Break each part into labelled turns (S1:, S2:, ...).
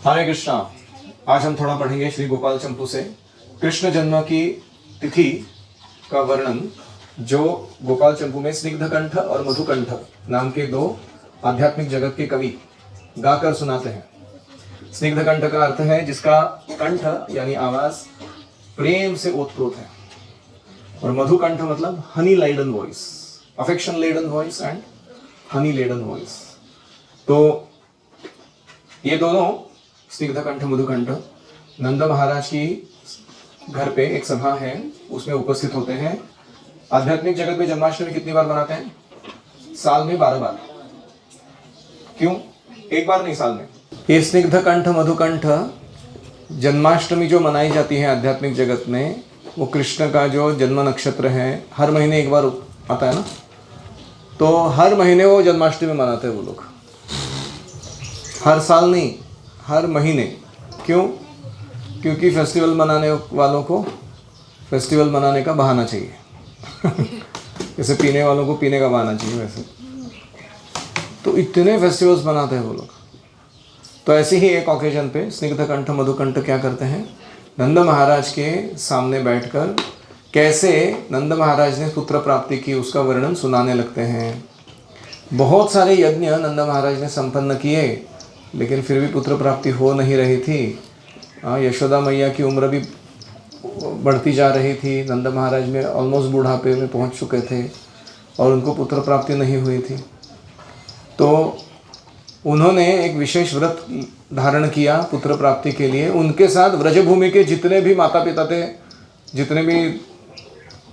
S1: हरे कृष्णा। आज हम थोड़ा पढ़ेंगे श्री गोपाल चंपू से कृष्ण जन्म की तिथि का वर्णन, जो गोपाल चंपू में स्निग्धकंठ और मधुकंठ नाम के दो आध्यात्मिक जगत के कवि गाकर सुनाते हैं। स्निग्धकंठ का अर्थ है जिसका कंठ यानी आवाज प्रेम से ओतप्रोत है, और मधुकंठ मतलब honey laden voice, affection laden voice and honey laden voice. तो ये दोनों स्निग्धकंठ मधुकंठ नंद महाराज की घर पे एक सभा है, उसमें उपस्थित होते हैं। आध्यात्मिक जगत में जन्माष्टमी कितनी बार मनाते हैं? साल में 12 बार। क्यों? एक बार नहीं, साल में। ये स्निग्धकंठ मधुकंठ जन्माष्टमी जो मनाई जाती है आध्यात्मिक जगत में, वो कृष्ण का जो जन्म नक्षत्र है, हर महीने एक बार आता है ना, तो हर महीने वो जन्माष्टमी मनाते हैं वो लोग। हर साल नहीं, हर महीने। क्यों? क्योंकि फेस्टिवल मनाने वालों को फेस्टिवल मनाने का बहाना चाहिए जैसे पीने वालों को पीने का बहाना चाहिए, वैसे तो इतने फेस्टिवल्स मनाते हैं वो लोग। तो ऐसे ही एक ओकेजन पे स्निग्धकंठ मधुकंठ क्या करते हैं, नंद महाराज के सामने बैठकर कैसे नंद महाराज ने पुत्र प्राप्ति की उसका वर्णन सुनाने लगते हैं। बहुत सारे यज्ञ नंद महाराज ने संपन्न किए, लेकिन फिर भी पुत्र प्राप्ति हो नहीं रही थी। यशोदा मैया की उम्र भी बढ़ती जा रही थी, नंद महाराज में ऑलमोस्ट बुढ़ापे में पहुंच चुके थे और उनको पुत्र प्राप्ति नहीं हुई थी। तो उन्होंने एक विशेष व्रत धारण किया पुत्र प्राप्ति के लिए। उनके साथ व्रजभूमि के जितने भी माता पिता थे, जितने भी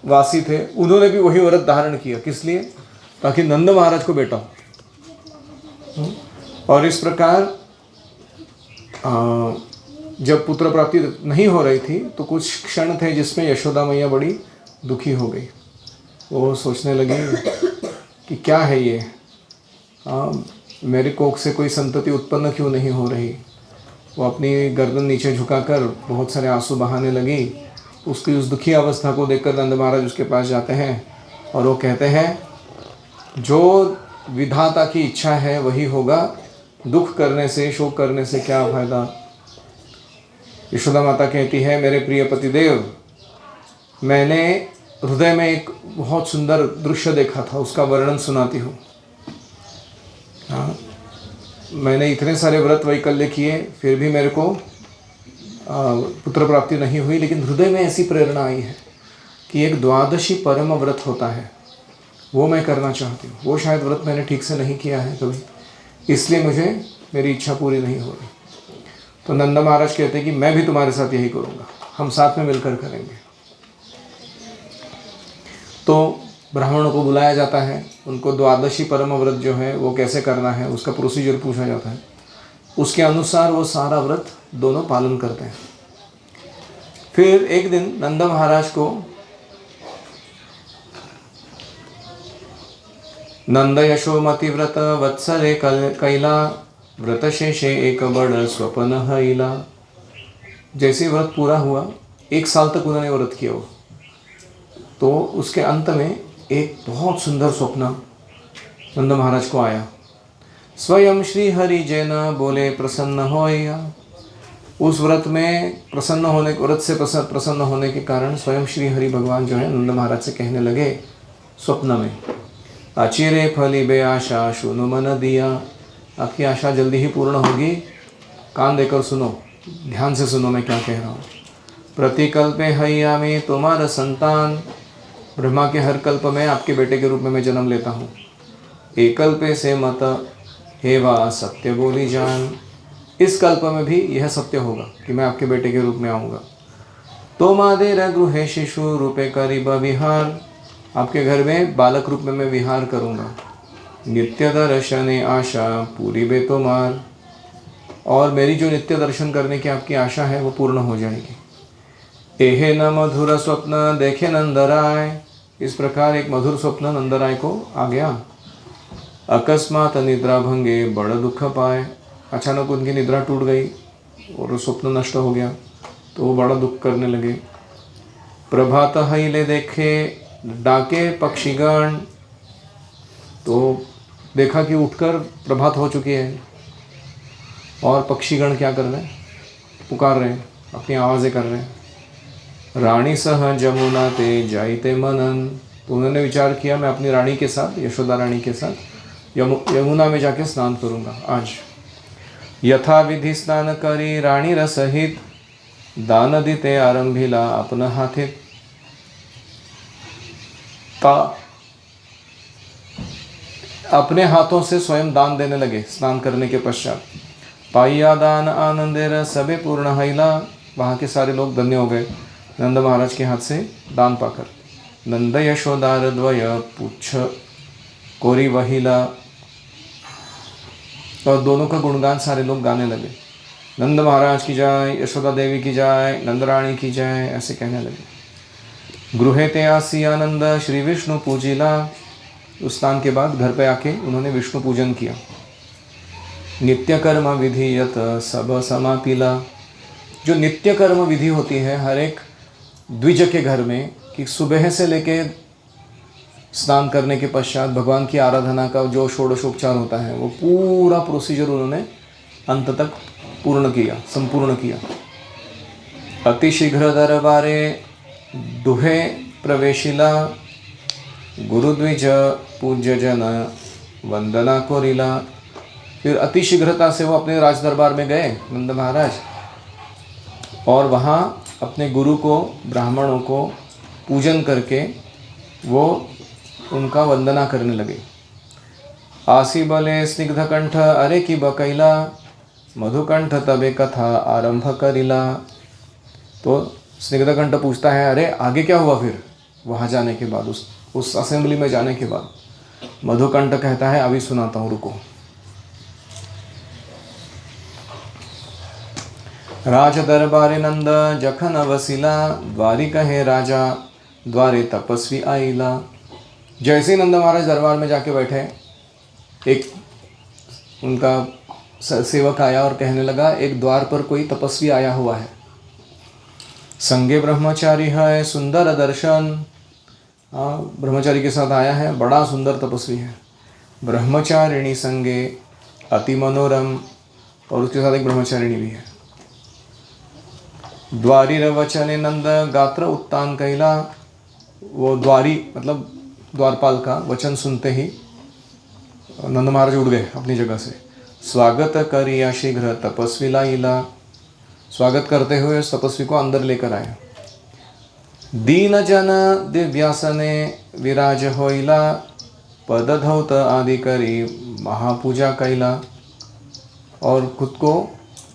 S1: वासी थे, उन्होंने भी वही व्रत धारण किया। किस लिए? ताकि नंद महाराज को बेटा हो। और इस प्रकार जब पुत्र प्राप्ति नहीं हो रही थी तो कुछ क्षण थे जिसमें यशोदा मैया बड़ी दुखी हो गई। वो सोचने लगी कि क्या है ये, मेरे कोख से कोई संतति उत्पन्न क्यों नहीं हो रही। वो अपनी गर्दन नीचे झुकाकर बहुत सारे आंसू बहाने लगी। उसकी उस दुखी अवस्था को देखकर नंद महाराज उसके पास जाते हैं और वो कहते हैं, जो विधाता की इच्छा है वही होगा, दुख करने से शोक करने से क्या फायदा। यशोदा माता कहती है, मेरे प्रिय पतिदेव, मैंने हृदय में एक बहुत सुंदर दृश्य देखा था, उसका वर्णन सुनाती हूँ। मैंने इतने सारे व्रत वैकल्य किए, फिर भी मेरे को पुत्र प्राप्ति नहीं हुई, लेकिन हृदय में ऐसी प्रेरणा आई है कि एक द्वादशी परम व्रत होता है, वो मैं करना चाहती हूँ। वो शायद व्रत मैंने ठीक से नहीं किया है कभी, इसलिए मुझे मेरी इच्छा पूरी नहीं हो रही। तो नंद महाराज कहते हैं कि मैं भी तुम्हारे साथ यही करूँगा, हम साथ में मिलकर करेंगे। तो ब्राह्मणों को बुलाया जाता है, उनको द्वादशी परम व्रत जो है वो कैसे करना है उसका प्रोसीजर पूछा जाता है। उसके अनुसार वो सारा व्रत दोनों पालन करते हैं। फिर एक दिन नंद महाराज को नंद यशोमति व्रत वत्सरे कैला व्रत शेषे एक बड़ स्वप्न हईला। जैसे व्रत पूरा हुआ, 1 साल तक उन्होंने व्रत किया हो, तो उसके अंत में एक बहुत सुंदर स्वप्न नंद महाराज को आया। स्वयं श्री हरि जैन बोले प्रसन्न होया। उस व्रत में प्रसन्न होने, व्रत से प्रसन्न होने के कारण स्वयं श्री हरि भगवान जो है नंद महाराज से कहने लगे स्वप्न में, अचिरे फली बे आशा सुनो मन दिया। आपकी आशा जल्दी ही पूर्ण होगी, कान देकर सुनो, ध्यान से सुनो मैं क्या कह रहा हूँ। प्रतिकल्पे हैया में तुम्हारा संतान, ब्रह्मा के हर कल्प में आपके बेटे के रूप में मैं जन्म लेता हूँ। एकल्पे से मत हे वा सत्य बोली जान, इस कल्प में भी यह सत्य होगा कि मैं आपके बेटे के रूप में आऊँगा। तो मादेर गृहे शिशु रूपे करीब विहार, आपके घर में बालक रूप में मैं विहार करूँगा। नित्य दर्शने आशा पूरी बे तुम्हार, और मेरी जो नित्य दर्शन करने की आपकी आशा है वो पूर्ण हो जाएगी। एहे न मधुर स्वप्न देखे नंदराय। इस प्रकार एक मधुर स्वप्न नंदराय को आ गया। अकस्मात निद्रा भंगे बड़ दुख पाए। अचानक उनकी निद्रा टूट गई और स्वप्न नष्ट हो गया, तो वो बड़ा दुख करने लगे। प्रभात हिले देखे डाके पक्षीगण, तो देखा कि उठकर प्रभात हो चुकी है, और पक्षीगण क्या कर रहे हैं, पुकार रहे हैं, अपनी आवाज़ें कर रहे हैं। रानी सह जमुना ते जाइते मनन, तो उन्होंने विचार किया मैं अपनी रानी के साथ, यशोदा रानी के साथ यमुना में जाके स्नान करूँगा आज। यथा विधि स्नान करी रानी रसहित, दान दिते आरंभिला अपना हाथित। अपने हाथों से स्वयं दान देने लगे स्नान करने के पश्चात। पाइया दान आनंदेर सबे पूर्ण हैला, वहाँ के सारे लोग धन्य हो गए नंद महाराज के हाथ से दान पाकर। नंद यशोदार द्वय पुच्छ कोरी वहिला, और दोनों का गुणगान सारे लोग गाने लगे। नंद महाराज की जाय, यशोदा देवी की जाय, नंद रानी की जाय, ऐसे कहने लगे। गृहे ते आसी आनंद श्री विष्णु पूजिला, उस स्नान के बाद घर पे आके उन्होंने विष्णु पूजन किया। नित्य कर्म विधि यत सब समापिला, जो नित्य कर्म विधि होती है हर एक द्विज के घर में, कि सुबह से लेके स्नान करने के पश्चात भगवान की आराधना का जो षोडशोपचार होता है, वो पूरा प्रोसीजर उन्होंने अंत तक पूर्ण किया, संपूर्ण किया। अतिशीघ्र दरबारे दुहे प्रवेशिला, गुरुद्विज पूज्य जन वंदना कोरिला। फिर अतिशीघ्रता से वो अपने राज दरबार में गए नंद महाराज, और वहाँ अपने गुरु को, ब्राह्मणों को पूजन करके वो उनका वंदना करने लगे। आसी बले स्निग्ध कंठ अरे की बकैला, मधुकंठ तबे कथा आरंभ करिला। तो स्निग्ध कंठ पूछता है अरे आगे क्या हुआ फिर वहाँ जाने के बाद, उस असेंबली में जाने के बाद। मधुकंठ कहता है अभी सुनाता हूँ, रुको। राज दरबारे नंद जखन वसिला, द्वारी कहे राजा द्वारे तपस्वी आइला। जैसे ही नंद महाराज दरबार में जाके बैठे, एक उनका सेवक आया और कहने लगा एक द्वार पर कोई तपस्वी आया हुआ है। संगे ब्रह्मचारी है सुंदर दर्शन, ब्रह्मचारी के साथ आया है, बड़ा सुंदर तपस्वी है। ब्रह्मचारिणी संगे अति मनोरम, और उसके साथ एक ब्रह्मचारिणी भी है। द्वारी रवचने नंद गात्र उत्तान कैला, वो द्वारी मतलब द्वारपाल का वचन सुनते ही नंद महाराज उठ गए अपनी जगह से। स्वागत करिया शीघ्र तपस्वी लाइला, स्वागत करते हुए उस तपस्वी को अंदर लेकर आए। दीन जन दिव्यासने विराज होइला, पद धौत आदि करी महापूजा कैला। और खुद को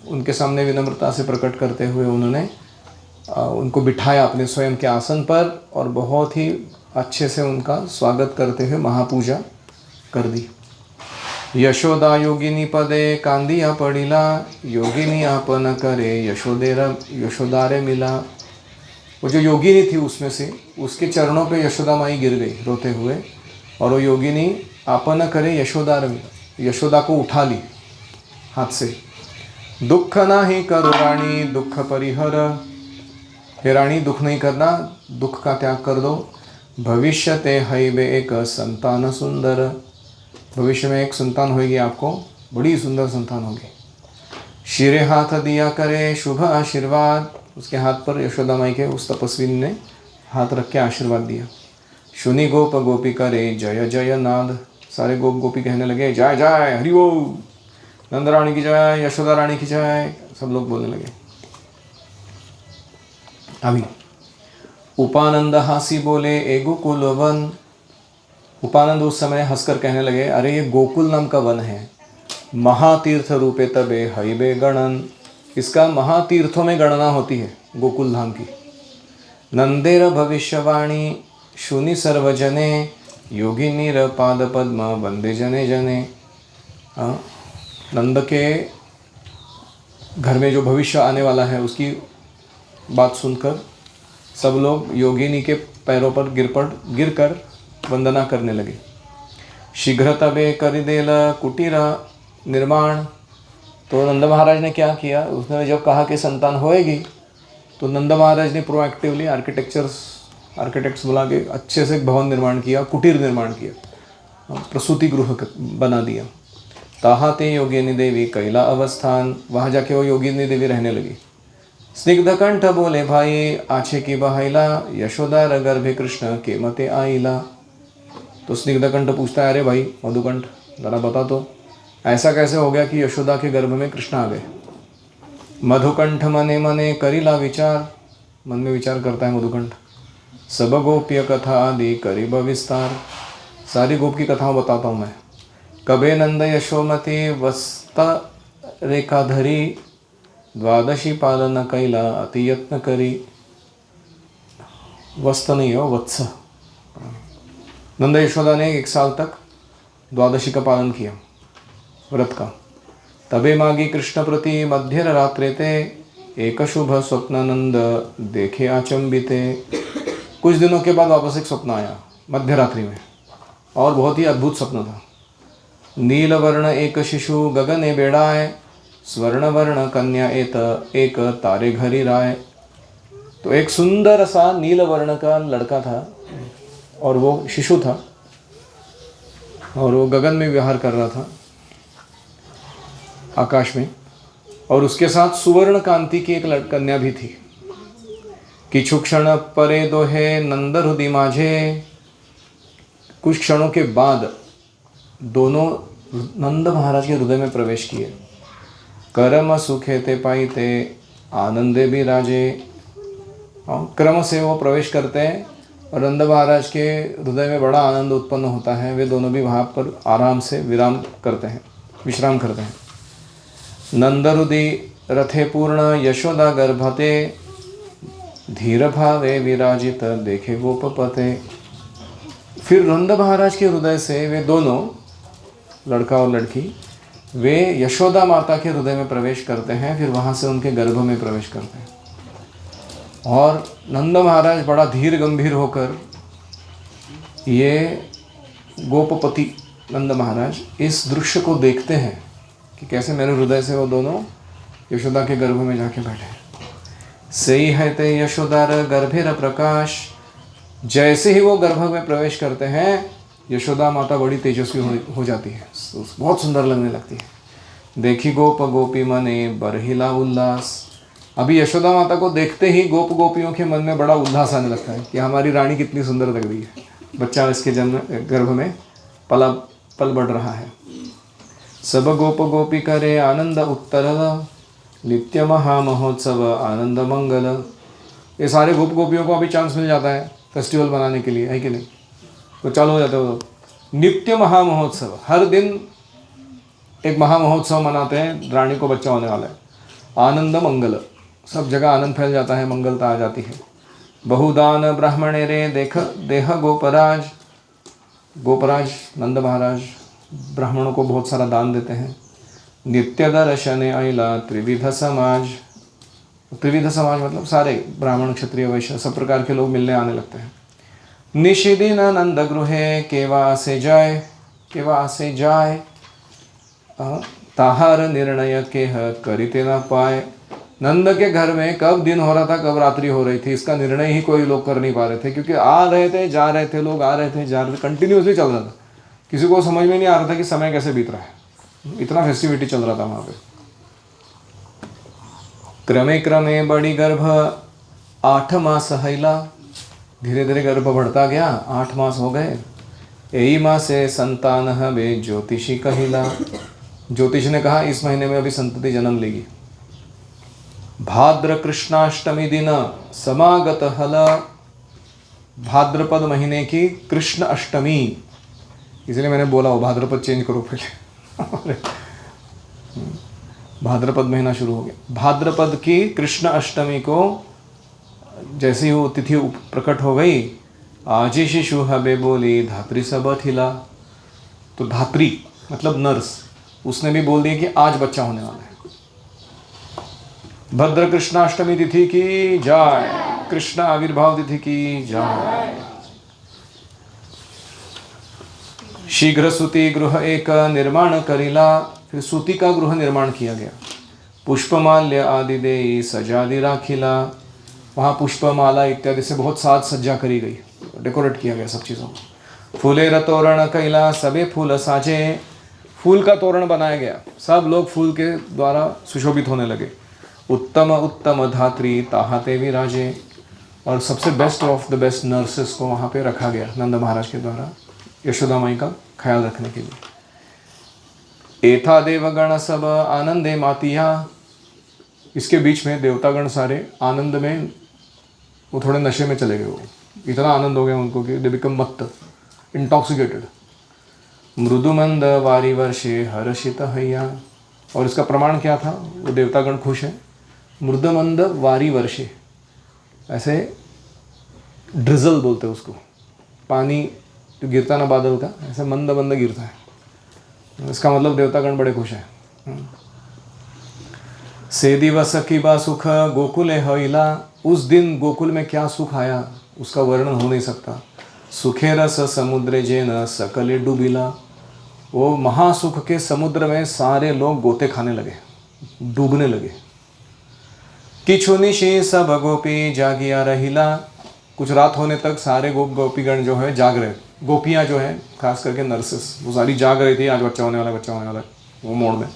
S1: उनके सामने विनम्रता से प्रकट करते हुए उन्होंने उनको बिठाया अपने स्वयं के आसन पर, और बहुत ही अच्छे से उनका स्वागत करते हुए महापूजा कर दी। यशोदा योगिनी पदे कांदिया पड़िला, योगिनी आपन करे यशोदारे मिला। वो जो योगिनी थी उसमें से, उसके चरणों पे यशोदा माई गिर गई रोते हुए, और वो योगिनी आपन करे यशोदा को उठा ली हाथ से। दुख नाही करो रानी दुख परिहर, हे रानी दुख नहीं करना, दुख का त्याग कर दो। भविष्य ते हैबे एक संतान सुंदर, भविष्य में एक संतान होगी आपको, बड़ी सुंदर संतान होगी। शिरे हाथ दिया करे शुभ आशीर्वाद, उसके हाथ पर यशोदा माई के उस तपस्वी ने हाथ रख के आशीर्वाद दिया। शुनि गोप गोपी करे जय जय नाद, सारे गोप गोपी कहने लगे जय जय हरि बोल, नंद रानी की जय, यशोदा रानी की जय, सब लोग बोलने लगे। अभी उपानंद हासी बोले ए गोकुल वन, उपानंद उस समय हंसकर कहने लगे अरे ये गोकुल नाम का वन है, महातीर्थ रूपे तबे हईबे गणन, इसका महातीर्थों में गणना होती है गोकुल धाम की। नंदेर भविष्यवाणी शुनि सर्वजने, योगिनीर पाद पद्म वंदे जने जने। नंद के घर में जो भविष्य आने वाला है उसकी बात सुनकर सब लोग योगिनी के पैरों पर गिर कर वंदना करने लगे। शीघ्र तबे करिदेल कुटीर निर्माण, तो नंद महाराज ने क्या किया, उसने जब कहा कि संतान होएगी तो नंद महाराज ने प्रोएक्टिवली आर्किटेक्ट्स बुला के अच्छे से एक भवन निर्माण किया, कुटीर निर्माण किया, प्रसूति गृह बना दिया। ताहाते योगिनी देवी कैला अवस्थान, वहाँ जाके वो योगिनी देवी रहने लगी। स्निग्धकंठ बोले भाई आछे की बहाइला, यशोदा गर्भे कृष्ण के मते आईला। तो स्निग्धकंठ पूछता है, अरे भाई मधुकंठ जरा बता तो ऐसा कैसे हो गया कि यशोदा के गर्भ में कृष्ण आ गए। मधुकंठ मने मने करीला विचार, मन में विचार करता है मधुकंठ। सब गोप्य कथा आदि करीब विस्तार, सारी गोप की कथाओं बताता हूँ मैं। कबे नंद यशोमती वस्त रेखाधरी, द्वादशी पालन कैला अति यत्न करी। वस्त नहीं हो, वत्स। नंद यशोदा ने 1 साल तक द्वादशी का पालन किया, व्रत का। तबे मागी कृष्ण प्रति मध्य रात्रे ते, एक शुभ स्वप्न नंद देखे आचंबिते। कुछ दिनों के बाद वापस एक स्वप्न आया मध्य रात्रि में, और बहुत ही अद्भुत स्वप्न था। नील वर्ण एक शिशु गगने बेड़ाए, स्वर्ण वर्ण कन्या एक तारे घरी राय। तो एक सुंदर सा नील वर्ण का लड़का था, और वो शिशु था, और वो गगन में विहार कर रहा था, आकाश में। और उसके साथ सुवर्ण कांति की एक कन्या भी थी। किछु क्षण परे दोहे नंद हृदय माझे, कुछ क्षणों के बाद दोनों नंद महाराज के हृदय में प्रवेश किए। कर्म सुखे ते पाईते आनंदे भी राजे। क्रम से वो प्रवेश करते हैं और नंद महाराज के हृदय में बड़ा आनंद उत्पन्न होता है। वे दोनों भी वहाँ पर आराम से विश्राम करते हैं। नंद हृदय रथे पूर्ण यशोदा गर्भते, धीर भावे विराजित देखे गोपपते। फिर नंद महाराज के हृदय से वे दोनों, लड़का और लड़की, वे यशोदा माता के हृदय में प्रवेश करते हैं। फिर वहाँ से उनके गर्भ में प्रवेश करते हैं, और नंद महाराज बड़ा धीर गंभीर होकर, ये गोपपति नंद महाराज इस दृश्य को देखते हैं कि कैसे मेरे हृदय से वो दोनों यशोदा के गर्भ में जाके बैठे। सही है ते यशोदार गर्भेर प्रकाश, जैसे ही वो गर्भ में प्रवेश करते हैं यशोदा माता बड़ी तेजस्वी हो जाती है, बहुत सुंदर लगने लगती है। देखी गोप गोपी मने बरहिला उल्लास। अभी यशोदा माता को देखते ही गोप गोपियों के मन में बड़ा उल्लास आने लगता है कि हमारी रानी कितनी सुंदर लग रही है, बच्चा इसके गर्भ में पल बढ़ रहा है। सब गोप गोपी करे आनंद उत्तरल, नित्य महा महोत्सव आनंद मंगल। ये सारे गोप गोपियों को अभी चांस मिल जाता है फेस्टिवल बनाने के लिए, है कि नहीं? तो चालू हो जाते हो। नित्य महा महोत्सव, हर दिन एक महा महोत्सव मनाते हैं, रानी को बच्चा होने वाला है। आनंद मंगल, सब जगह आनंद फैल जाता है, मंगलता आ जाती है। बहुदान ब्राह्मणे रे देह गोपराज, गोपराज नंद महाराज ब्राह्मणों को बहुत सारा दान देते हैं। नित्य दर्शने अला त्रिविध समाज, त्रिविध समाज मतलब सारे ब्राह्मण क्षत्रिय वैश्य सब प्रकार के लोग मिलने आने लगते हैं। निशिदिन नंद गृहे केवा से जाय, ताहार निर्णय के करिते न पाए। नंद के घर में कब दिन हो रहा था, कब रात्रि हो रही थी, इसका निर्णय ही कोई लोग कर नहीं पा रहे थे, क्योंकि आ रहे थे जा रहे थे लोग, आ रहे थे जा रहे थे, कंटिन्यूसली चल रहा था। किसी को समझ में नहीं आ रहा था कि समय कैसे बीत रहा है, इतना फेस्टिविटी चल रहा था वहाँ पे। क्रमे क्रमे बड़ी गर्भ 8 मास हैला, धीरे धीरे गर्भ बढ़ता गया, 8 मास हो गए। यही मास से संतान हवे ज्योतिषी कहिला, ज्योतिष ने कहा इस महीने में अभी संतति जन्म लेगी। भाद्र कृष्णाष्टमी दिन समागत हल, भाद्रपद महीने की कृष्ण अष्टमी, इसलिए मैंने बोला वो भाद्रपद चेंज करो पहले। भाद्रपद महीना शुरू हो गया। भाद्रपद की कृष्ण अष्टमी को जैसे ही वो तिथि प्रकट हो गई, आज ही शिशु हबे बोली धात्री सब थिला। तो धात्री मतलब नर्स, उसने भी बोल दिया कि आज बच्चा होने वाला है। भद्र कृष्णाष्टमी तिथि की जय, कृष्ण आविर्भाव तिथि की जय। शीघ्र सूती गृह एक निर्माण करिला, फिर सूती का गृह निर्माण किया गया। पुष्पमाल्य आदि दे सजादि राखिला, वहाँ पुष्पमाला इत्यादि से बहुत साज सज्जा करी गई, डेकोरेट किया गया सब चीज़ों को। फूले रतोरण कैला सबे फूल साजे, फूल का तोरण बनाया गया, सब लोग फूल के द्वारा सुशोभित होने लगे। उत्तम उत्तम धात्री ताहाते विराजे, और सबसे best of the best nurses को वहाँ पे रखा गया नंद महाराज के द्वारा यशोदा माई का ख्याल रखने के लिए। एथा देवगण सब आनंदे मातिया, इसके बीच में देवतागण सारे आनंद में, वो थोड़े नशे में चले गए, वो इतना आनंद हो गया उनको कि दे बिकम मत्त, इंटॉक्सिकेटेड। मृदुमंद वारी वर्षे हर्षित हैया, और इसका प्रमाण क्या था, वो देवतागण खुश है। मृदुमंद वारी वर्षे, ऐसे ड्रिजल बोलते हैं उसको, पानी जो गिरता ना बादल का, ऐसे मंद मंद गिरता है, इसका मतलब देवतागण बड़े खुश हैं। से दिवस की बा सुख गोकुले हईला, उस दिन गोकुल में क्या सुख आया उसका वर्णन हो नहीं सकता। सुखे रस समुद्र जेन सकले डूबिला, वो महासुख के समुद्र में सारे लोग गोते खाने लगे, डूबने लगे। किछु निशि सब गोपी जागिया रहिला, कुछ रात होने तक सारे गोपीगण जो है जाग रहे, गोपियाँ जो है खास करके नर्सेस, वो सारी जाग रही थी, आज बच्चा होने वाला, बच्चा होने वाला, वो मोड़ में।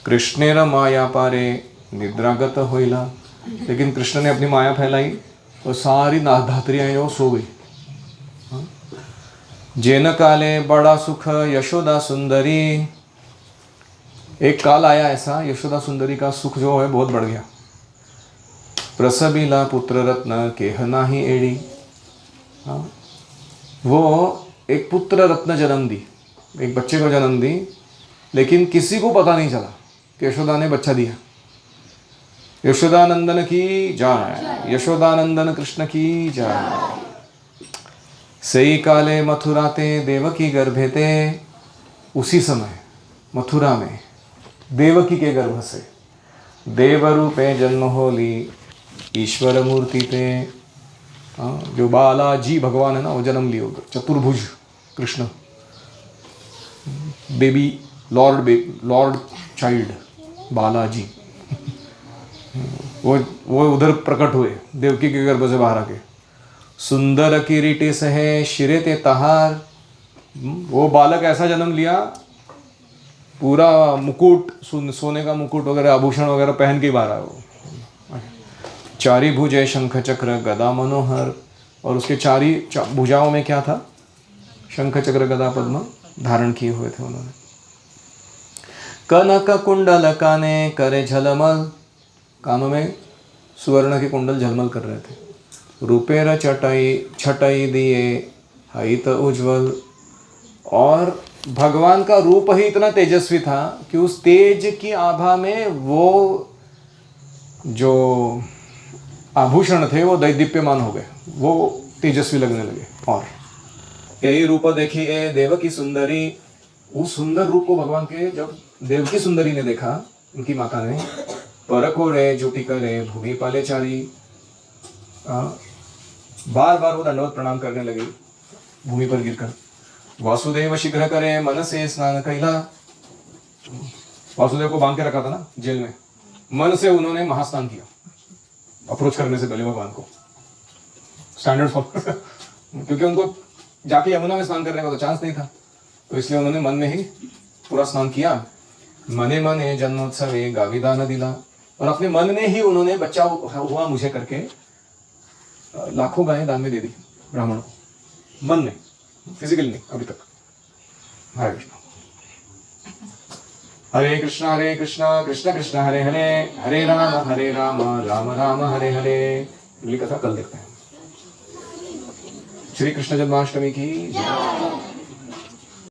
S1: कृष्णेर माया पारे निद्रागत होइला, लेकिन कृष्ण ने अपनी माया फैलाई और सारी धात्रियाँ जो सो गई। जेन काले बड़ा सुख यशोदा सुंदरी, एक काल आया ऐसा यशोदा सुंदरी का सुख जो है बहुत बढ़ गया। प्रसबीला पुत्र रत्न केह नाही एड़ी, वो एक पुत्र रत्न जन्म दी, एक बच्चे को जन्म दी, लेकिन किसी को पता नहीं चला कि यशोदा ने बच्चा दिया। यशोदानंदन की जय, यशोदानंदन कृष्ण की जय। सही काले मथुराते देवकी गर्भेते, उसी समय मथुरा में देवकी के गर्भ से देवरूपे जन्म होली ईश्वर मूर्ति पे, जो बालाजी भगवान है ना, वो जन्म लिए होगा, चतुर्भुज Krishna, baby Lord child Balaji, वो उधर प्रकट हुए देवकी के गर्भ से बाहर आके। सुंदर किरीटे सहे शिरे ते तहार, वो बालक ऐसा जन्म लिया, पूरा मुकुट, सोने का मुकुट वगैरह आभूषण वगैरह पहन के बाहर आया वो। चारी भुजे शंख चक्र गदा मनोहर, और उसके चारी भुजाओं में क्या था, शंख चक्र गदा पद्म धारण किए हुए थे उन्होंने। कनक कुंडल काने करे झलमल, कानों में सुवर्ण के कुंडल झलमल कर रहे थे। रूपेर छटाई दिए हित उज्ज्वल, और भगवान का रूप ही इतना तेजस्वी था कि उस तेज की आभा में वो जो आभूषण थे वो दैदीप्यमान हो गए, वो तेजस्वी लगने लगे। और यही रूप देखी ए देवकी सुंदरी, उस सुंदर रूप को भगवान के जब देवकी सुंदरी ने देखा, उनकी माता ने, परको रे जुटी करे भूमि पाले चारी, बार बार वो दंडवत प्रणाम करने लगी भूमि पर गिरकर। वासुदेव शीघ्र करे मन से स्नान कैला, वासुदेव को बांध के रखा था ना जेल में, मन से उन्होंने महास्नान किया अप्रोच करने से पहले भगवान को, स्टैंडर्ड फॉलो, क्योंकि उनको जाके यमुना में स्नान करने का तो चांस नहीं था, तो इसलिए उन्होंने मन में ही पूरा स्नान किया। मने मने जन्मोत्सवे गाविदान दिला, और अपने मन में ही उन्होंने बच्चा हुआ मुझे करके लाखों गायें दान में दे दी ब्राह्मणों को, मन में, फिजिकल नहीं अभी तक। हरे कृष्ण हरे कृष्ण कृष्ण कृष्ण हरे हरे, हरे राम राम राम हरे हरे। अगली कथा कल देखते हैं। श्री कृष्ण जन्माष्टमी की जय।